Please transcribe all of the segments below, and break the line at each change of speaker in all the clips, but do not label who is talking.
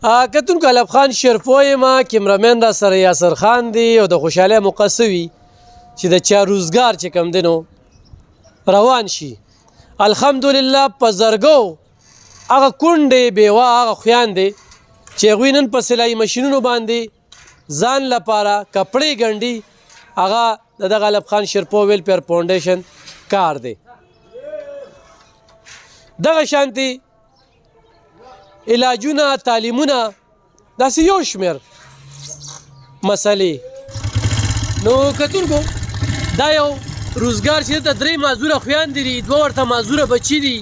کتونکو علب خان شرپو یم کیمرامین را سره یاسر خان دی او د خوشحالۍ موقع سوي چې د چا روزګار چې کوم دی نو روان شي الحمدلله په زرګو هغه کونډې بیوه هغه خویندې چې هغوی نن په سلایي مشینونو باندې ځان لپاره کپړې ګنډي هغه د دغه علب خان شرپو ویلفیر فاونډیشن کار دی. دغه شانتي علاجونه تعلیمونه داسې یو شمېر مسلې نو کتونکو دا یو روزګار چې دلته درې معذوره خویندې دي دوه ورته معذوره بچي دي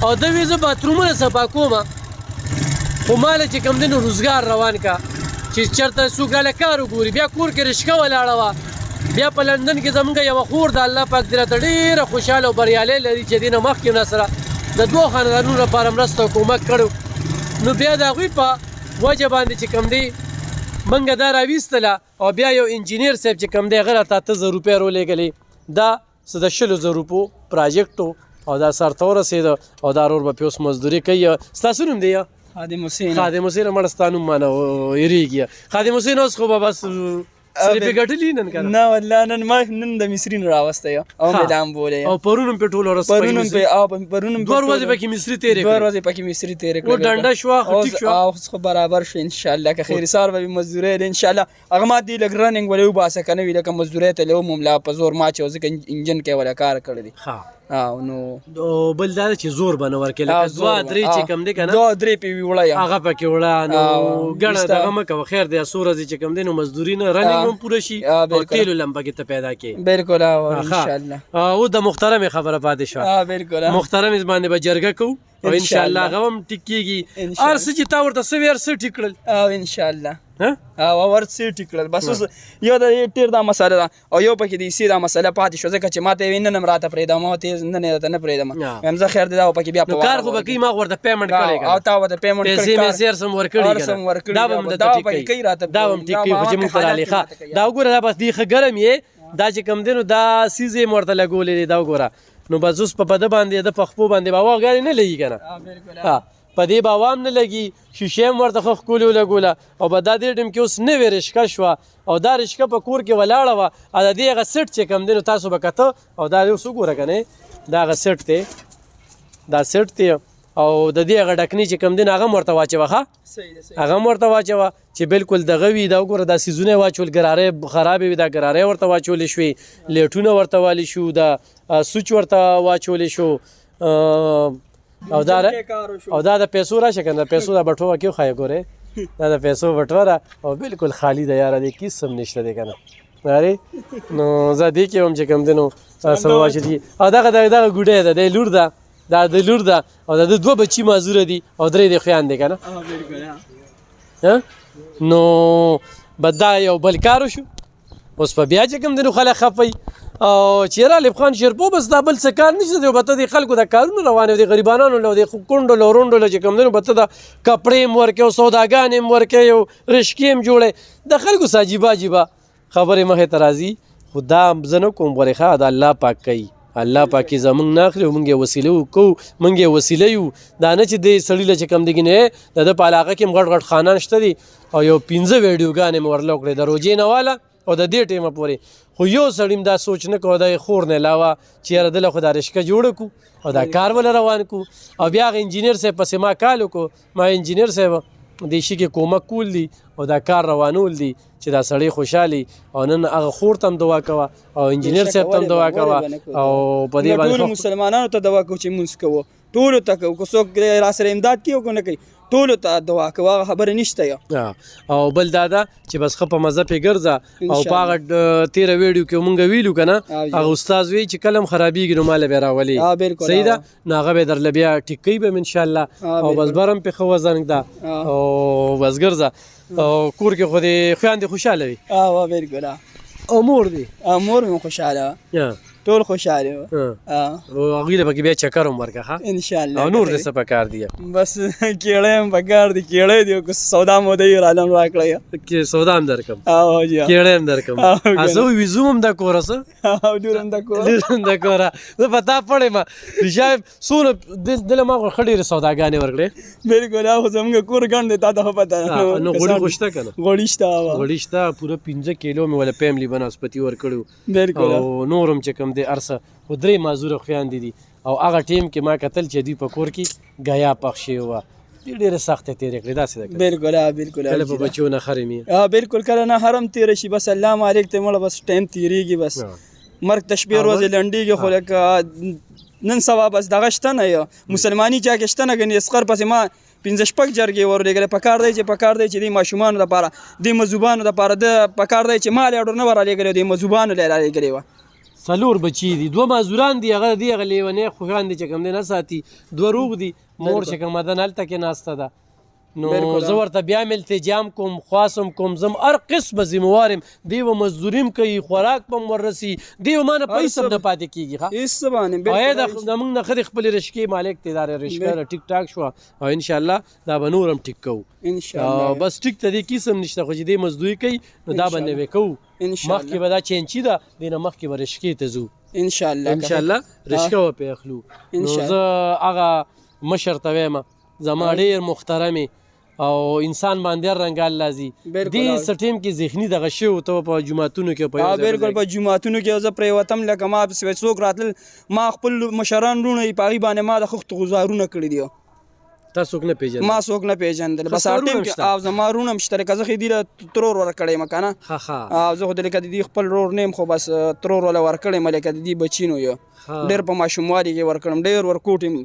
او ده وی زه باترومونه صفا کومه خو ماله چې کوم دی نو روزګار روان کا چې چېرته څوک راله کار وګوري بیا کور کې رشکه ولاړه وه بیا په لندن کې زمونږ یوه خور د الله پاک دې راته ډېره خوشحاله او بریالی لري چې دې نه مخکې نه سره د دوو خاندانونو لپاره مرسته او کومک کړو نو بیا د هغوی په وجه باندې چې کوم دی موږ دا راویستله او بیا یو انجینیر صاحب چې کوم دی هغه راته 8000 روپۍ راولېږلې دا څه د 100,000 روپو پراجیکټ او دا سرته ورسېده او دا رور به پې اوس مزدوري کوي. ستاسو نوم دی
خادم حسین
مړه ستا نوم مانه هېرېږي خادم حسین اوس خو به بس سلیپې ګټلي نن که
نه والله نن د مصري نه راوستی او مې لامبولی
او پرون هم پې ټوله ورځ
پرون
دوه ورځې پکې مصري تېرې
دوه ورځې پکې مصري تېرې کړې
ډنډه شوه خو ټیک شوه
اوس خو برابر شو انشاءالله که خیر سار به مزدورۍ دی انشاءالله هغه ما دې لږ رننګ ولې وباسه که نه وي لکه مزدورۍ ته لې ومملا په زور ما چې ځکه انجن کې ولا کار کړی دی
نو بل دا چې زور به نه ورکوې لکه دوه درې چې کوم دی که نه
دوه درې پې وي وړه
هغه پکې وړه نو ګڼه دغه مه کوه خیر دی څو ورځې چې کوم دی نو مزدوري نه رننګ هم پوره شي او تیلو لم پکې ته پیدا کړې
بلکل انشاءالله
اوس د محترمې خبره پاتې شوه
بلکل
محترمې باندې به جرګه کوو او انشاءالله هغه هم ټیک کېږي هر څه چې تا ورته څه وي هر څه ټیک کړل
انشاءالله ورڅ ټیک کړل بس اوس یو د ټیر دا مسله ده او یو پکې د حصې دا مسله پاتې شو ځکه چې ما ته یې ویل نن هم راته پرېږده ما ورته نن یې راته نه پرېږدم وایم زه خیر دی دا به پکې بیا
نو کار خو به کوي ما ورته پیمنټ کړی
او تا ورته پیمنټ کړی
پیسې مې هر څه هم ورکړي دا به هم درته ټیک کوي دا به هم ټیک کوي خو چې موږ ته رالې ښه دا وګوره دا بس دې ښه ګرم یې دا چې کوم دی نو دا سیز یې مې ورته لګولې دی دا وګوره نو بس اوس په ده باندې د پخپو باندې به هوا ګاډي نه لګي که نه په دې به هوا هم نه لګي شیشې هم ورته ښه ښکلې ولګوله او به دا دې ټیم کې اوس نوې رشکه شوه او دا رشکه په کور کې ولاړه وه او د دې هغه سیټ چې کوم دی نو تاسو به کته او دا اوس وګوره که نه دا هغه سیټ دی دا سیټ دی او د دې هغه ډکنې چې کوم دی نو هغه هم ورته واچوه ښه هغه هم ورته واچوه چې بلکل دغه وي دا وګوره دا سیزونه یې واچول ګرارۍ خرابې وي دا ګرارۍ ورته واچولې شوې لیټونه ورته والي شو دا سوچ ورته واچولې شو او دا د پیسو راشه که نه د پیسو دا بټوه کې وښایه ګورې دا د پیسو بټوه ده او بلکل خالي ده یاره دې کیس هم نشته دی که نه ارې نو زه دې کې هم چې کوم دی نو څه واچوي او دغه ګوډی ده دی لور ده دا د لور ده او د دوه بچي معذوره دي او درې د خویندې که نه نو به دا یو بل کار وشو اوس په بیا چې کوم دی نو خلک خفوي او چېرې علب خان شرپو بس دا بل څه کار نشته دی او به ته د خلکو دا کارونه روان د غریبانانو له د کونډو له ورونډو له چې کوم دی نو به ته دا کپړې هم ورکوې او سوداګانې هم ورکوې او رشکې هم جوړوې د خلکو څه عجیبه عجیبه خبرې مخې ته راځي خو دا زه نه کوم غورې ښه دا الله پاک کوي الله پاک یې زموږ نه اخلي او موږ یې وسیله وکړو موږ یې وسیله یو دا نه چې دې سړي له چې کوم دی نه د ده په علاقه کې هم غټ غټ خانان شته دي او یو 15 ویډیوګانې مې ورله وکړې د روجې نه واله او د دې ټیمه پورې خو یو سړي هم دا سوچ نه کوه د خور نه علاوه چې یاره دله خو دا رشکه جوړه کړو او دا کار وله روان کړو او بیا هغه انجینیر صاحب پسې ما کال وکړو ما انجینیر صاحب دې شي کې کومک کول دي او دا کار روانول دي چې دا سړی خوشحالي او نن هغه خور ته هم دعا کوه او انجینیر صاحب ته هم دعا کوه او په دې باندې
ټولو مسلمانانو ته دعا کوو چې مونځ کوو ټولو ته کوو که څوک را سره امداد کوي او که نه کوي ټولو ته دعا کوو هغه خبره نشته یا
او بل دا ده چې بس ښه په مزه پې ګرځه او په هغه تېره ویډیو کې مونږ ویلو که نه هغه استاد وی چې کله هم خرابېږي نو ماله بیا راولي صحیح ده نو هغه به یې درله بیا ټیک کوي به م انشاءالله او بس بر هم پې ښه وزنګ ده او بس ګرځه او کور کې خو دې خویندې خوشحاله وي
بلکل
او مور دې
مور مې خوشحاله وه ټول خوشاله وو
او هغوی له پکې بیا چکر هم ورکړه ښه
ان شاء الله
او نور دې څه پکار دي
بس کیړې هم پکار دي کیړې دی که سودا موده یې رالم راکړی
کې سودا هم درکم
او جی
کیړې هم درکم زه ویزو هم د کوره څه
او ډورم د کو
د کوره زه په تا پړې ما رشا څونه دله ما ښه ډېرې سوداګانې ورکړې
بالکل هغه زموږ کور ګڼ دی تا ته خو پته
نو غوړي خو شته که نه
غوړي شته
غوړي شته پوره 15 کیلو مې ولا فیملی بنسپتي ورکړي
بالکل
او نور هم چې کوم دی ارسه خو درې معذوره خویندې دي او هغه ټیم کې ما کتل چې دوی په کور کې ګیا پخ شوې وه ډېرې سختې تېرې کړې داسې ده
بالکل بالکل
کله په بچو نه خرې مې
بالکل کله نه حرم تېره شي بس الله مالک ته مړه بس ټایم تېرېږي بس مرګ ته شپې ورځې لنډېږي خو لکه نن سبا بس دغه شته نه یو مسلماني چا کې شته نه ګنې اسقر پسې ما 15 جرګې ورلېږلې پکار دی چې دې ماشومانو دپاره دې مذوبانو دپاره د پکار دی چې مال اډر نه ور رالېږلې دې مذوبانو له رالېږلې وه
4 بچي دي 2 مازوران دي هغه لیونې خوږان دي چې کوم دی نه ساتي 2 روغ دي مور چې کوم مدن هلته کې ناسته ده نو زه ورته بیا مې التجام کوم خواصم کوم زم هر قسمه ذموارم دی و مزدوریم کوي خوراک به م وررسي دی و ما نه پیسې هم نه پاتې کېږي
هېڅ څه باندې
زمونږ نه ښه د خپلې رشکې مالک دی دا رشکه ټیک ټاک شوه او انشاءالله دا به نور هم ټیک کوو بس ټیک ته دې کیسه هم نشته خو چې دی مزدوري کوي نو دا به نوې کوو مخکې به دا چینچي ده دې نه مخکې به رشکې ته ځو انشاءالله رشکه به پې اخلو نو زه هغه مشر ته وایم زما ډېر محترمې او انسان باندې رنګال لازي دې سټیم کې ذهني دغه شی ته په جمعتونو کې بالکل
په جمعتونو کې زه پریوتم لکه ما څوک راتل ما خپل مشران رونه په هغې باندې ما د خښتو غزارونه کړي دي
تا څوک نه پیژندل
ما څوک نه پیژندل بس هغه ټیم کې او زما رونه هم شته لکه زه خو یې دې له ترور ورکړی یم که نه او زه خو د لکه د دې خپل رور نه یم خو بس ترور وله ورکړی یم لکه د دې بچي نو یو ډېر په ماشوموالي کې ورکړم ډېر ورکوټ یم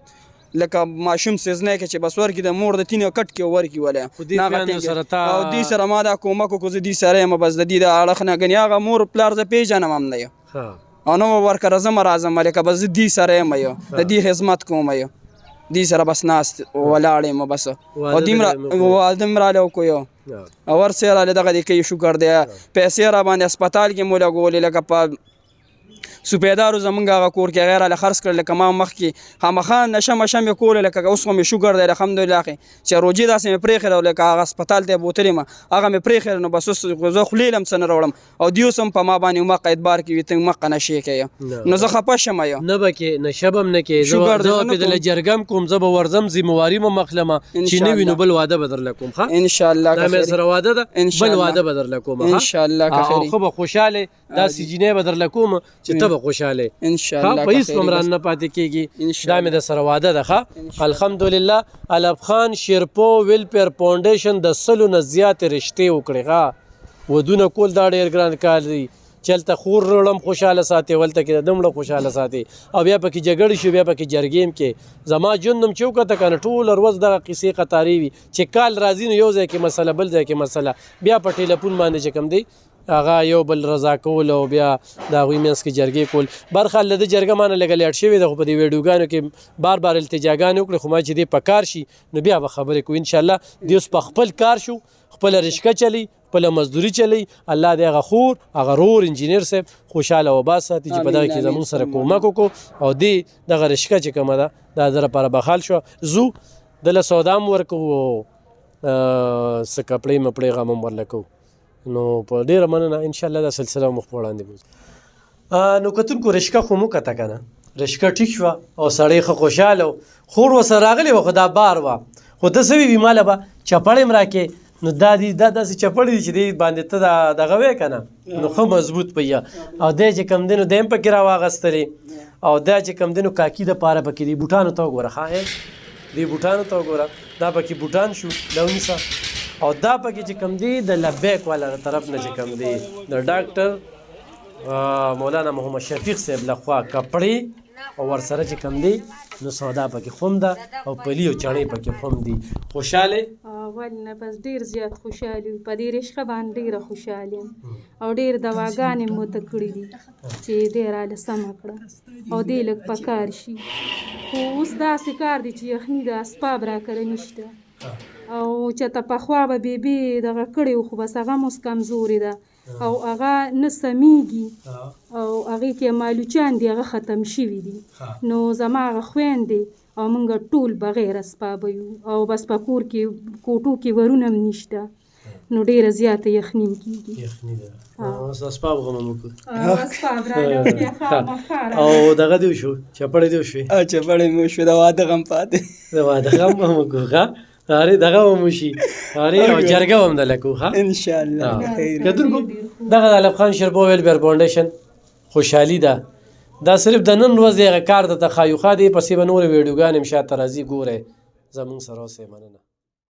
لکه ماشوم سیزنی کې چې بس ورکړي د مور د تینې کټ کې ورکړي ولی او دې سره ما دا کومک وکړو زه دې سره یم بس د دې د اړخ نه ګنې هغه مور پلار زه پیژنم هم نه یو او نه ورکړه زه راځم لکه بس زه دې سره یم یو د دې خدمت کوم یو دې سره بس ناست ولاړ یم بس او واده مې رالی وکړو یو او ورسې رالی دغه دې کوي شکر دی پیسې را باندې اسپتال کې مو لګولې لکه په سپیدارو زمونږ هغه کور کې هغې راله خرڅ کړل لکه ما مخکې خامخا نشه مشه مې کوله لکه اوس خو مې شوګر دی الحمدلله چې روجې داسې مې پرېښې لکه هغه اسپتال ته یې بوتلې م هغه مې پرېښې نو بس اوس زه خولې لم څه نه راوړم او دې اوس هم په ما باندې مقه اعتبار کوي ته مقه نشې کوې نو زه خفه شم یو
نه به کې نشه به هم نه کوې زه به دله جرګم کوم زه به ورځم ذمواري مه مخلمه چې نه وي نو بل واده به درله کوم ښه
انشاءالله
دا مې سره واده ده بل واده به درله کوم
انشاءالله
خو به خوشحاله داسې جینۍ به درله کوم چې ته به خوشحاله
انشاءالله
په هیڅ ممران نه پاتې کېږي دا مې د سره واده ده ښه الحمدلله الف خان شیرپو ویلفیر فاونډیشن د 100 نه زیاتې رشتې وکړې ښه ودونه کول دا ډېر ګران کار دی چې هلته خور وروړم خوشحاله ساتې ولته کې د دمړه خوشحاله ساتې او بیا پکې جګړې شو بیا پکې جرګې کې زما ژوند هم چې وکته که نه ټوله ورځ دغه قیسې قطارې وي چې کال راځي نو یو ځای کې مسله بل ځای کې مسله بیا په ټیلیفون باندې چې کوم دی هغه یو بل رضا کول او بیا د هغوی منځ کې جرګې کول برخه له د جرګه مانه لږه لیټ شوې ده خو په دې ویډیوګانو کې بار التجاګانې وکړې خو ما چې دې په کار شي نو بیا به خبرې کوو انشاءالله دې اوس په خپل کار شو خپله رشکه چلی خپله مزدوري چلی الله دې هغه خور هغه رور انجینیر صاحب خوشحاله و باد ساتي چې په دغه کې زموږ سره کومک وکړو او دې دغه رشکه چې کومه ده دا د لپاره بخال شو زو دله سودا م ورکوو څه کپړې مپړې غم هم ورله کوو نو په ډېره مننه انشاءالله دا سلسله مخ په وړاندې بوځو نو کتونکو رشکه خو مو کته که نه رشکه ټیک شوه او سړی ښه خوشحاله و خور ورسره راغلی وه خو دا بار وه خو ته څه وي ماله به چپړې م راکې نو دا داسې چپړې دي چې دې باندې ته دغه وې که نه نو ښه مضبوط پهیه او دی چې کوم دی نو دی هم پکې راواغستلې او دا چې کوم دی نو کاکي دپاره پکې دې بوټانو ته وګوره ښه دې بوټانو ته وګوره دا پکې بوټان شو دا ونیسه او دا پکې چې کوم دی د لبیک والا طرف نه چې کوم دی د ډاکټر مولانا محمد شفیق صاحب لخوا کپړې او ورسره چې کوم دی نو سودا پکې خوم ده او پلی او چڼې پکې خوم دي خوشحاله
ولې نه بس ډېر زیات خوشحالي په دې رشقه باندې ډېره خوشحالي یم او ډېر دواګانې مو ته کړي دي چې دې راله سمه کړه او دې لږ په کار شي خو اوس داسې کار دی چې یخني د اسباب راکره نشته او چې ته پخوا به بیبي دغه کړې وو خو بس هغه هم اوس کمزورې ده او هغه نه سمیږي او هغې کې مالوچان دي هغه ختم شوي دي نو زما هغه خویندې او موږ ټول بغیر اسبابه یو او بس په کور کې کوټو کې ورونه هم نشته نو ډېره زیاته یخني م کېږي
یخني ده اسباب غم هم وکړو
اسباب راغله بیا خامخا
او دغه دې وشو چپړې دې وشوې
چپړې مې وشوې د واده غم پاتې
د واده غم هم وکړو ښه ارې دغه هم وشي ارې او جرګه هم دله کوو ښه
انشاءالله
کتونکو دغه د ایوب خان شیرپور ویلفیر فاونډیشن خوشحالي ده دا صرف د نن ورځې هغه کار ته تخایخا دی پسې به نورې ویډیوګانې هم شاته راځي ګورئ زموږ سره اوسئ مننه